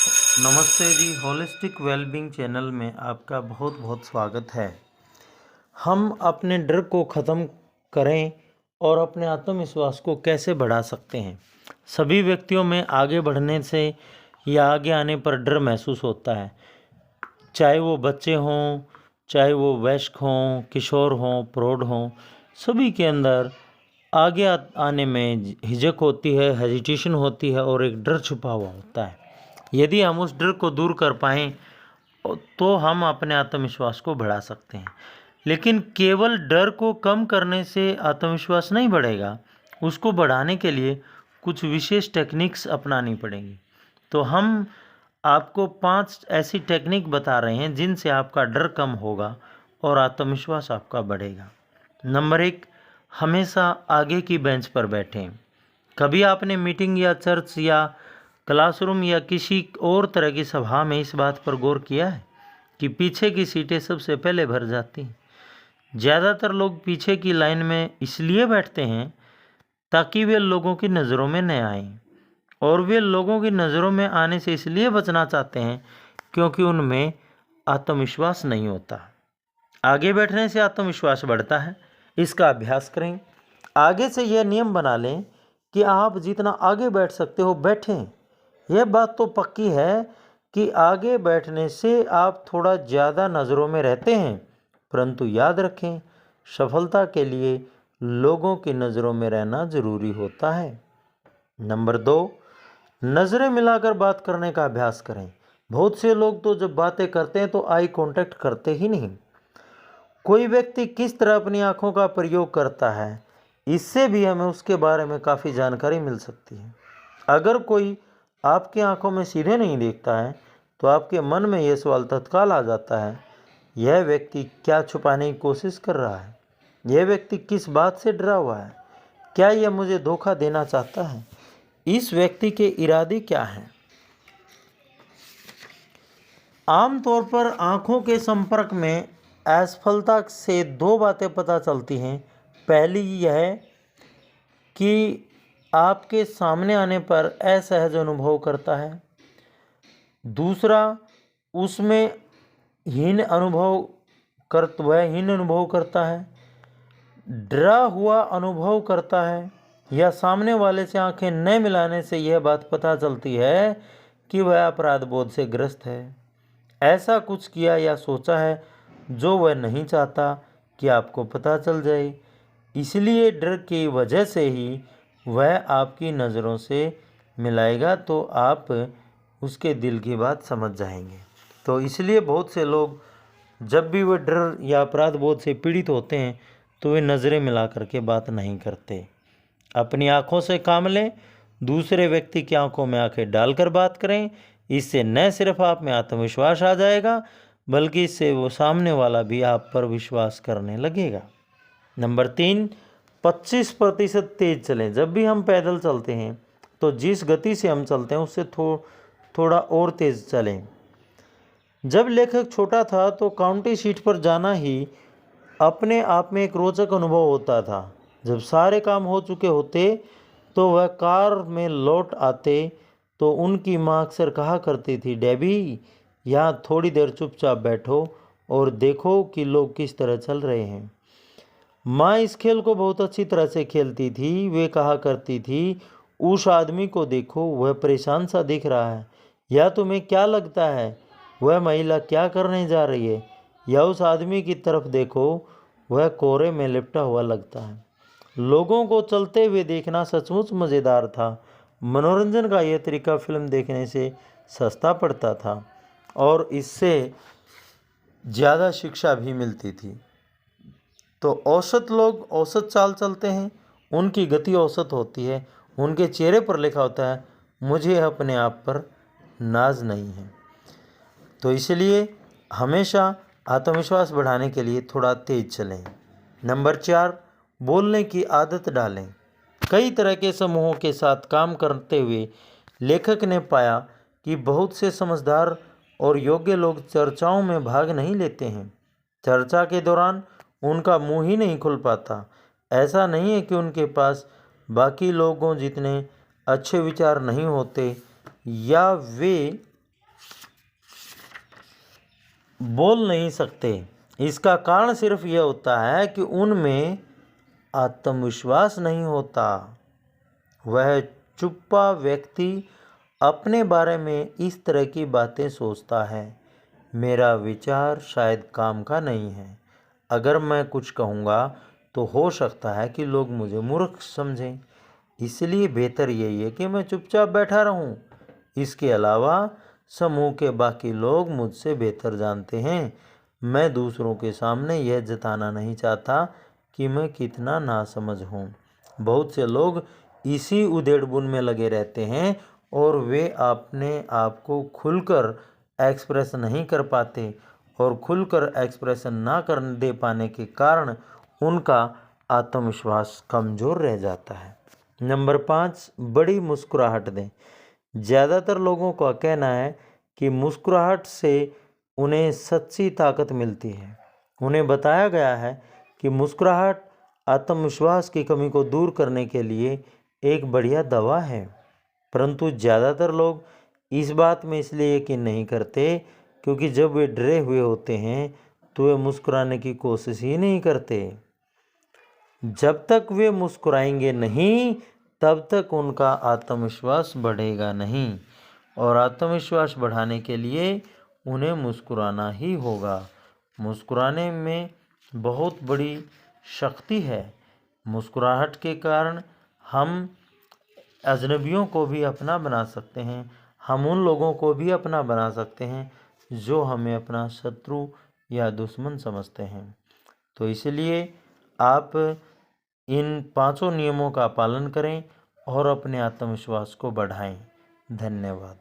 नमस्ते जी, holistic wellbeing channel में आपका बहुत बहुत स्वागत है। हम अपने डर को ख़त्म करें और अपने आत्मविश्वास को कैसे बढ़ा सकते हैं। सभी व्यक्तियों में आगे बढ़ने से या आगे आने पर डर महसूस होता है, चाहे वो बच्चे हों, चाहे वो वयस्क हों, किशोर हों, प्रौढ़ हों। सभी के अंदर आगे आने में हिचक होती है, हेजिटेशन होती है और एक डर छुपा हुआ होता है। यदि हम उस डर को दूर कर पाएँ तो हम अपने आत्मविश्वास को बढ़ा सकते हैं। लेकिन केवल डर को कम करने से आत्मविश्वास नहीं बढ़ेगा, उसको बढ़ाने के लिए कुछ विशेष टेक्निक्स अपनानी पड़ेंगी। तो हम आपको 5 ऐसी टेक्निक बता रहे हैं जिनसे आपका डर कम होगा और आत्मविश्वास आपका बढ़ेगा। नंबर 1, हमेशा आगे की बेंच पर बैठें। कभी आपने मीटिंग या चर्च या क्लासरूम या किसी और तरह की सभा में इस बात पर गौर किया है कि पीछे की सीटें सबसे पहले भर जाती हैं। ज़्यादातर लोग पीछे की लाइन में इसलिए बैठते हैं ताकि वे लोगों की नज़रों में न आएं, और वे लोगों की नज़रों में आने से इसलिए बचना चाहते हैं क्योंकि उनमें आत्मविश्वास नहीं होता। आगे बैठने से आत्मविश्वास बढ़ता है। इसका अभ्यास करें। आगे से यह नियम बना लें कि आप जितना आगे बैठ सकते हो बैठें। यह बात तो पक्की है कि आगे बैठने से आप थोड़ा ज़्यादा नज़रों में रहते हैं, परंतु याद रखें, सफलता के लिए लोगों की नज़रों में रहना ज़रूरी होता है। नंबर 2, नज़रें मिलाकर बात करने का अभ्यास करें। बहुत से लोग तो जब बातें करते हैं तो आई कांटेक्ट करते ही नहीं। कोई व्यक्ति किस तरह अपनी आँखों का प्रयोग करता है, इससे भी हमें उसके बारे में काफ़ी जानकारी मिल सकती है। अगर कोई आपकी आंखों में सीधे नहीं देखता है तो आपके मन में यह सवाल तत्काल आ जाता है, यह व्यक्ति क्या छुपाने की कोशिश कर रहा है? यह व्यक्ति किस बात से डरा हुआ है? क्या यह मुझे धोखा देना चाहता है? इस व्यक्ति के इरादे क्या हैं? आमतौर पर आंखों के संपर्क में असफलता से 2 बातें पता चलती हैं। पहली यह कि आपके सामने आने पर असहज अनुभव करता है। दूसरा, उसमें हीन अनुभव करता है, डरा हुआ अनुभव करता है, या सामने वाले से आंखें न मिलाने से यह बात पता चलती है कि वह अपराध बोध से ग्रस्त है। ऐसा कुछ किया या सोचा है जो वह नहीं चाहता कि आपको पता चल जाए, इसलिए डर की वजह से ही वह आपकी नज़रों से मिलाएगा तो आप उसके दिल की बात समझ जाएंगे। तो इसलिए बहुत से लोग जब भी वे डर या अपराध बोध से पीड़ित होते हैं तो वे नज़रें मिला करके बात नहीं करते। अपनी आँखों से काम लें, दूसरे व्यक्ति की आंखों में आंखें डालकर बात करें। इससे न सिर्फ आप में आत्मविश्वास आ जाएगा, बल्कि इससे वो सामने वाला भी आप पर विश्वास करने लगेगा। नंबर 3, 25% तेज चलें। जब भी हम पैदल चलते हैं तो जिस गति से हम चलते हैं उससे थोड़ा और तेज चलें। जब लेखक छोटा था तो काउंटी सीट पर जाना ही अपने आप में एक रोचक अनुभव होता था। जब सारे काम हो चुके होते तो वह कार में लौट आते तो उनकी माँ अक्सर कहा करती थी, डेबी, यहाँ थोड़ी देर चुपचाप बैठो और देखो कि लोग किस तरह चल रहे हैं। माँ इस खेल को बहुत अच्छी तरह से खेलती थी। वे कहा करती थी, उस आदमी को देखो, वह परेशान सा दिख रहा है, या तुम्हें क्या लगता है वह महिला क्या करने जा रही है, या उस आदमी की तरफ देखो, वह कोहरे में लिपटा हुआ लगता है। लोगों को चलते हुए देखना सचमुच मज़ेदार था। मनोरंजन का यह तरीका फिल्म देखने से सस्ता पड़ता था और इससे ज़्यादा शिक्षा भी मिलती थी। तो औसत लोग औसत चाल चलते हैं, उनकी गति औसत होती है, उनके चेहरे पर लिखा होता है, मुझे अपने आप पर नाज नहीं है। तो इसलिए हमेशा आत्मविश्वास बढ़ाने के लिए थोड़ा तेज चलें। नंबर 4, बोलने की आदत डालें। कई तरह के समूहों के साथ काम करते हुए लेखक ने पाया कि बहुत से समझदार और योग्य लोग चर्चाओं में भाग नहीं लेते हैं। चर्चा के दौरान उनका मुंह ही नहीं खुल पाता। ऐसा नहीं है कि उनके पास बाकी लोगों जितने अच्छे विचार नहीं होते या वे बोल नहीं सकते। इसका कारण सिर्फ यह होता है कि उनमें आत्मविश्वास नहीं होता। वह चुप्पा व्यक्ति अपने बारे में इस तरह की बातें सोचता है, मेरा विचार शायद काम का नहीं है। अगर मैं कुछ कहूँगा तो हो सकता है कि लोग मुझे मूर्ख समझें, इसलिए बेहतर यही है कि मैं चुपचाप बैठा रहूं। इसके अलावा समूह के बाकी लोग मुझसे बेहतर जानते हैं। मैं दूसरों के सामने यह जताना नहीं चाहता कि मैं कितना नासमझ हूँ। बहुत से लोग इसी उधेड़-बुन में लगे रहते हैं और वे अपने आप को खुलकर एक्सप्रेस नहीं कर पाते और खुलकर एक्सप्रेशन ना कर दे पाने के कारण उनका आत्मविश्वास कमज़ोर रह जाता है। नंबर 5, बड़ी मुस्कुराहट दें। ज़्यादातर लोगों का कहना है कि मुस्कुराहट से उन्हें सच्ची ताकत मिलती है। उन्हें बताया गया है कि मुस्कुराहट आत्मविश्वास की कमी को दूर करने के लिए एक बढ़िया दवा है, परंतु ज़्यादातर लोग इस बात में इसलिए यकीन नहीं करते क्योंकि जब वे डरे हुए होते हैं तो वे मुस्कुराने की कोशिश ही नहीं करते। जब तक वे मुस्कुराएंगे नहीं तब तक उनका आत्मविश्वास बढ़ेगा नहीं, और आत्मविश्वास बढ़ाने के लिए उन्हें मुस्कुराना ही होगा। मुस्कुराने में बहुत बड़ी शक्ति है। मुस्कुराहट के कारण हम अजनबियों को भी अपना बना सकते हैं। हम उन लोगों को भी अपना बना सकते हैं जो हमें अपना शत्रु या दुश्मन समझते हैं। तो इसलिए आप इन 5 नियमों का पालन करें और अपने आत्मविश्वास को बढ़ाएं। धन्यवाद।